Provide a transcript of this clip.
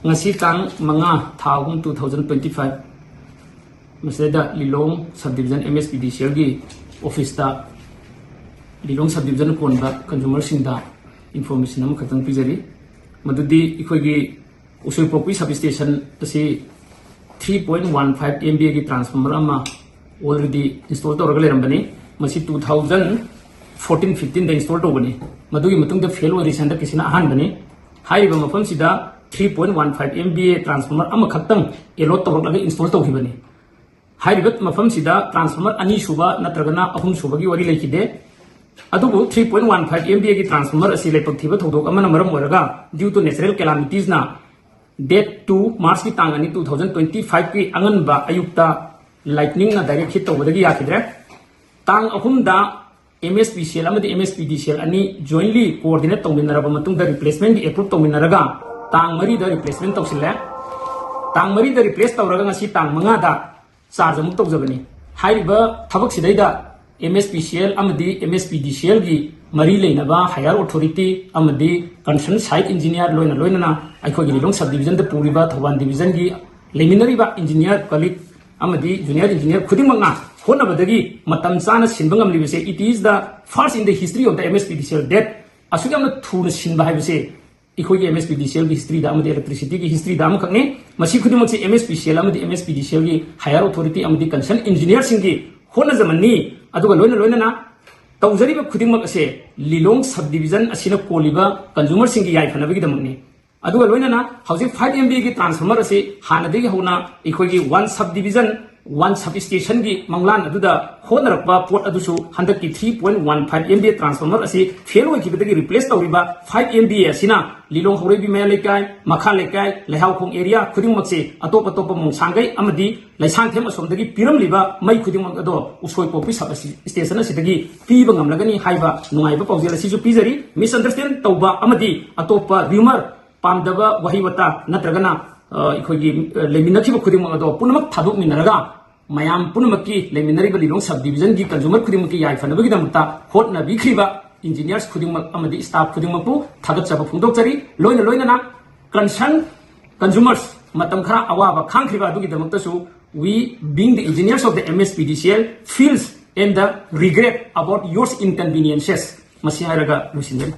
ngasi tang manga thawung 2025 maseda Lilong subdivision MSPDCL gi office ta Lilong subdivision konba consumer sinda information am khatang pijari madudi ikoi gi Usoipokui substation tasi 3.15 MVA gi transformer ama already install tawraga lerambani masi 2014-15 da install tawbani madugi matungda fail ori sanda kisina ahan bani haiba mafam sida 3.15 MVA transformer ama khaktang elot tawraga install tawhibani haiba mafam sida transformer ani suba natragana ahum suba gi wari lekide adubu 3.15 MVA gi transformer asi lepak thiba thodok amana maram oraga due to natural calamities na date 2 March की तांगनी 2025 की अंगनबा Ayukta lightning ना direct hit तौबदगी याकिद्रे तांग अहुमदा MSPCL अमदी MSPDCL अनि jointly coordinate तौमिनरबा मतुंगदा replacement की approve तौमिनरगा तांग मरी दा replacement तौसिले तांग मरी दा replace तौरगा ngasi तांग मंगा दा charge अमुक तौजबनी हाइरिबा थबक सिदैदा MSPCL अमदी MSPDCL की मरी लेनबा हायर अथॉरिटी अमदी कंसर्न साइट इंजीनियर लोइना लोइना अखोगी लिलोंग सब डिवीजन द पूरीबा थवान डिवीजन की लेमिनरीबा इंजीनियर कलीग अमदी जूनियर इंजीनियर खुदिमंगा होनबदगी मतम चाना सिनबंगम लिबसे it is the first in the history of the MSPDCL that असुगम थुन सिनबा हाइबसे इखोगी MSPDCL की हिस्ट्री दा अमदी इलेक्ट्रिसिटी की हिस्ट्री दा मखने मसी खुदिमक से MSPCL अमदी MSPDCL की हायर अथॉरिटी अमदी कंसर्न इंजीनियर सिंह की होना जमनी अदुगा लोइना लोइना तौजरीब खुदिमक असे लिलोंग सब डिवीजन असिना कोलिबा कंज्यूमर सिंह की याइफनबगी दमनी अदुगा लोइना हौजिक 5 MVA की ट्रांसफॉर्मर असे हानदगी होना इखोगी 1 सब डिवीजन 1 सब स्टेशन की मंगलान अदुदा होनरकबा पोर्ट अदुसु हंदक की 3.15 MVA ट्रांसफॉर्मर असे फेल होइखिबदगी रिप्लेस तौरिबा 5 MVA असिना लिलोंग हौरेबी मेया लेकाय मखा लेकाय लेहावखोंग एरिया खुदिमक से अतोप अतोप मोंसांगै अमदी लैसांग थेम असोमदगी पिरमलिबा मै खुदिमक अदो उसोइपोपि सब स्टेशन असिदगी पीबा ngamlagani haiba nungaiba paujel asisu pijari misunderstand tauba amadi atopa rumor pamdaba wahiwata natragana ikhogi leminakhiba khudimak ado punamak thaduk minaraga mayam punamaki leminari Lilong subdivision gi consumer khudimaki yai fanabagi damta hotna bikhriba engineers khudimak amadi staff khudimakpu thagatchaba phungdokchari loina na concern consumers matam khara awaba khangkhriba adugi damakta su we being the engineers of the MSPDCL feels and the regret about your inconveniences. Masih haraga lusingan.